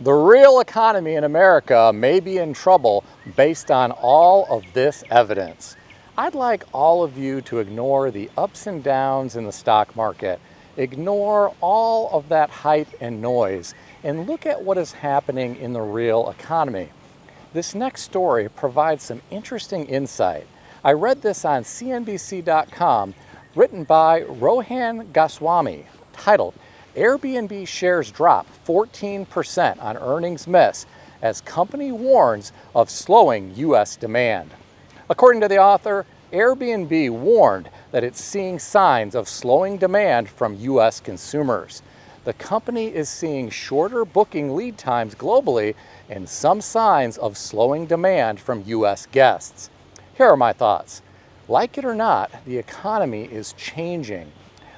The real economy in America may be in trouble based on all of this evidence. I'd like all of you to ignore the ups and downs in the stock market, ignore all of that hype and noise, and look at what is happening in the real economy. This next story provides some interesting insight. I read this on CNBC.com, written by Rohan Goswami, titled, Airbnb shares drop 14% on earnings miss as company warns of slowing U.S. demand. According to the author, Airbnb warned that it's seeing signs of slowing demand from U.S. consumers. The company is seeing shorter booking lead times globally and some signs of slowing demand from U.S. guests. Here are my thoughts. Like it or not, the economy is changing.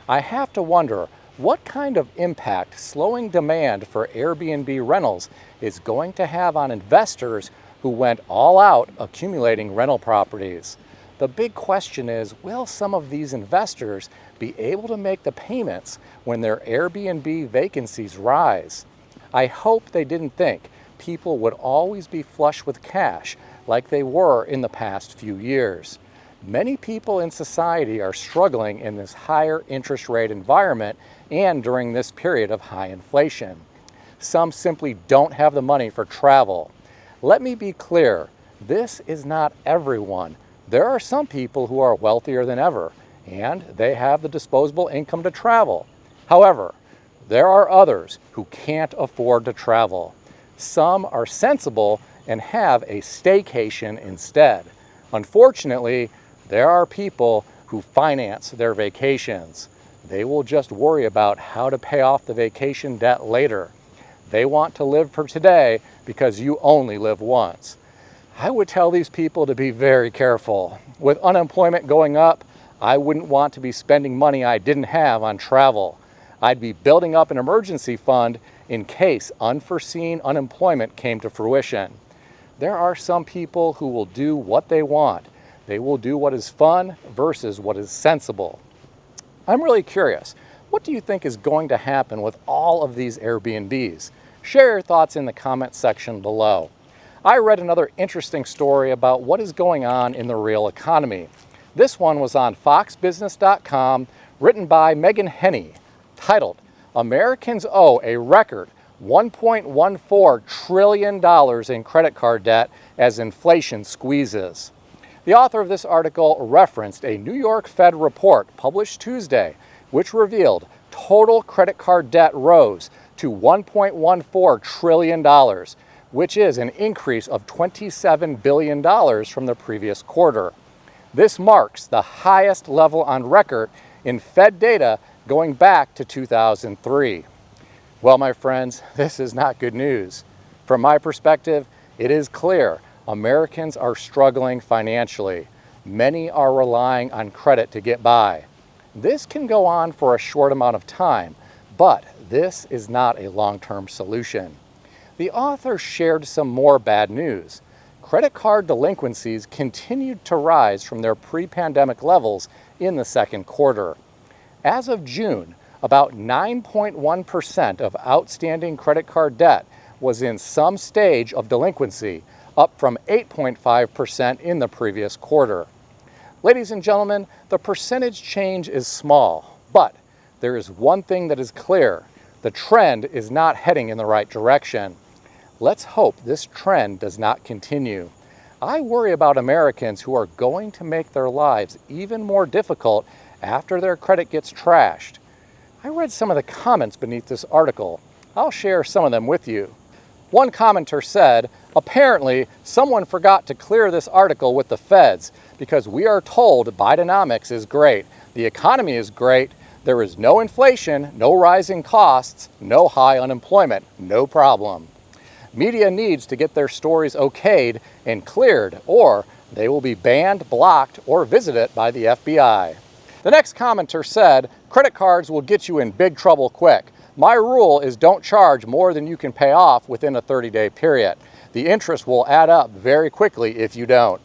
I have to wonder, what kind of impact slowing demand for Airbnb rentals is going to have on investors who went all out accumulating rental properties? The big question is, will some of these investors be able to make the payments when their Airbnb vacancies rise? I hope they didn't think people would always be flush with cash like they were in the past few years. Many people in society are struggling in this higher interest rate environment and during this period of high inflation. Some simply don't have the money for travel. Let me be clear, this is not everyone. There are some people who are wealthier than ever, and they have the disposable income to travel. However, there are others who can't afford to travel. Some are sensible and have a staycation instead. Unfortunately, there are people who finance their vacations. They will just worry about how to pay off the vacation debt later. They want to live for today because you only live once. I would tell these people to be very careful. With unemployment going up, I wouldn't want to be spending money I didn't have on travel. I'd be building up an emergency fund in case unforeseen unemployment came to fruition. There are some people who will do what they want. They will do what is fun versus what is sensible. I'm really curious, what do you think is going to happen with all of these Airbnbs? Share your thoughts in the comment section below. I read another interesting story about what is going on in the real economy. This one was on foxbusiness.com, written by Megan Henney, titled, Americans Owe a Record $1.14 trillion in credit card debt as inflation squeezes. The author of this article referenced a New York Fed report published Tuesday, which revealed total credit card debt rose to $1.14 trillion, which is an increase of $27 billion from the previous quarter. This marks the highest level on record in Fed data going back to 2003. Well, my friends, this is not good news. From my perspective, it is clear Americans are struggling financially. Many are relying on credit to get by. This can go on for a short amount of time, but this is not a long-term solution. The author shared some more bad news. Credit card delinquencies continued to rise from their pre-pandemic levels in the second quarter. As of June, about 9.1% of outstanding credit card debt was in some stage of delinquency, up from 8.5% in the previous quarter. Ladies and gentlemen, the percentage change is small, but there is one thing that is clear. The trend is not heading in the right direction. Let's hope this trend does not continue. I worry about Americans who are going to make their lives even more difficult after their credit gets trashed. I read some of the comments beneath this article. I'll share some of them with you. One commenter said, apparently someone forgot to clear this article with the feds because we are told Bidenomics is great, the economy is great, there is no inflation, no rising costs, no high unemployment, no problem. Media needs to get their stories okayed and cleared, or they will be banned, blocked, or visited by the FBI. The next commenter said, credit cards will get you in big trouble quick. My rule is don't charge more than you can pay off within a 30-day period. The interest will add up very quickly if you don't.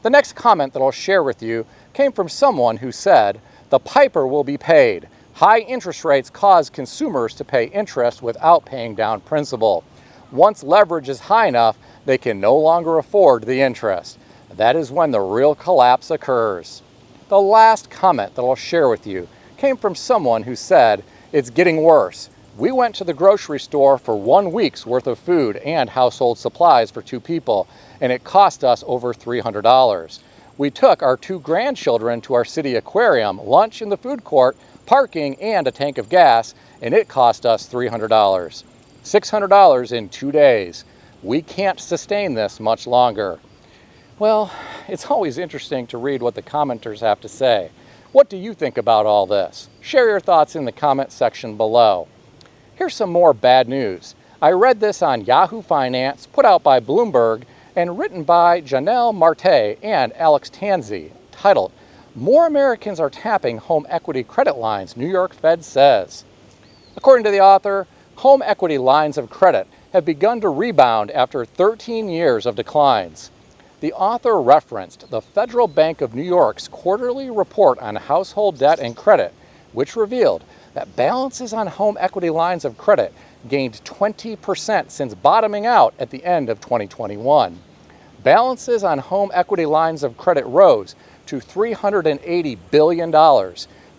The next comment that I'll share with you came from someone who said, the piper will be paid. High interest rates cause consumers to pay interest without paying down principal. Once leverage is high enough, they can no longer afford the interest. That is when the real collapse occurs. The last comment that I'll share with you came from someone who said, "It's getting worse. We went to the grocery store for 1 week's worth of food and household supplies for 2 people, and it cost us over $300. We took our 2 grandchildren to our city aquarium, lunch in the food court, parking, and a tank of gas, and it cost us $300. $600 in 2 days. We can't sustain this much longer." Well, it's always interesting to read what the commenters have to say. What do you think about all this? Share your thoughts in the comment section below. Here's some more bad news. I read this on Yahoo Finance, put out by Bloomberg, and written by Janelle Marte and Alex Tanzi, titled, "More Americans Are Tapping Home Equity Credit Lines, New York Fed Says." According to the author, home equity lines of credit have begun to rebound after 13 years of declines. The author referenced the Federal Bank of New York's quarterly report on household debt and credit, which revealed that balances on home equity lines of credit gained 20% since bottoming out at the end of 2021. Balances on home equity lines of credit rose to $380 billion,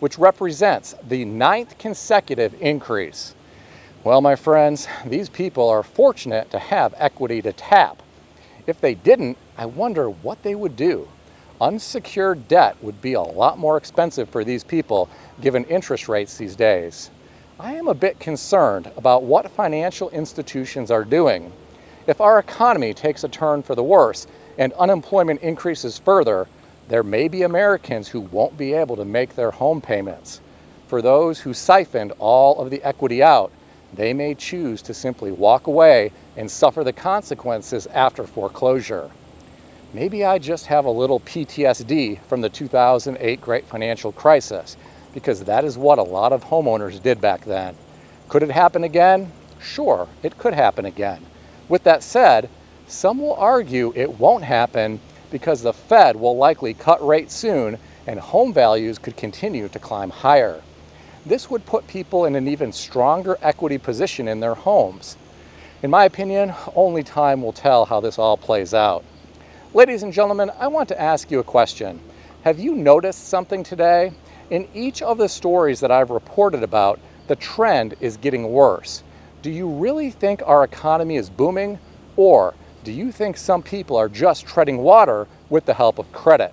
which represents the 9th consecutive increase. Well, my friends, these people are fortunate to have equity to tap. If they didn't, I wonder what they would do. Unsecured debt would be a lot more expensive for these people given interest rates these days. I am a bit concerned about what financial institutions are doing. If our economy takes a turn for the worse and unemployment increases further, there may be Americans who won't be able to make their home payments. For those who siphoned all of the equity out, they may choose to simply walk away and suffer the consequences after foreclosure. Maybe I just have a little PTSD from the 2008 Great Financial Crisis, because that is what a lot of homeowners did back then. Could it happen again? Sure, it could happen again. With that said, some will argue it won't happen because the Fed will likely cut rates soon and home values could continue to climb higher. This would put people in an even stronger equity position in their homes. In my opinion, only time will tell how this all plays out. Ladies and gentlemen, I want to ask you a question. Have you noticed something today? In each of the stories that I've reported about, the trend is getting worse. Do you really think our economy is booming? Or do you think some people are just treading water with the help of credit?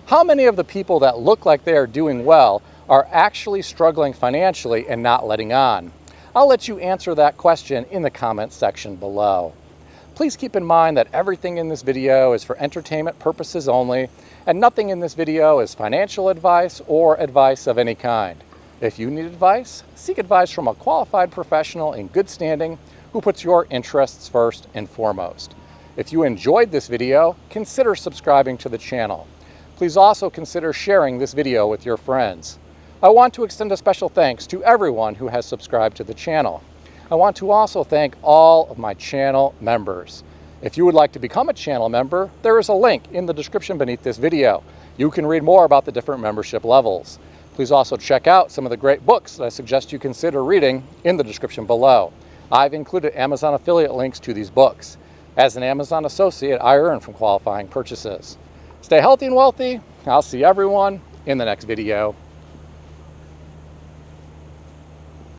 How many of the people that look like they are doing well are actually struggling financially and not letting on? I'll let you answer that question in the comments section below. Please keep in mind that everything in this video is for entertainment purposes only, and nothing in this video is financial advice or advice of any kind. If you need advice, seek advice from a qualified professional in good standing who puts your interests first and foremost. If you enjoyed this video, consider subscribing to the channel. Please also consider sharing this video with your friends. I want to extend a special thanks to everyone who has subscribed to the channel. I want to also thank all of my channel members. If you would like to become a channel member, there is a link in the description beneath this video. You can read more about the different membership levels. Please also check out some of the great books that I suggest you consider reading in the description below. I've included Amazon affiliate links to these books. As an Amazon associate, I earn from qualifying purchases. Stay healthy and wealthy. I'll see everyone in the next video.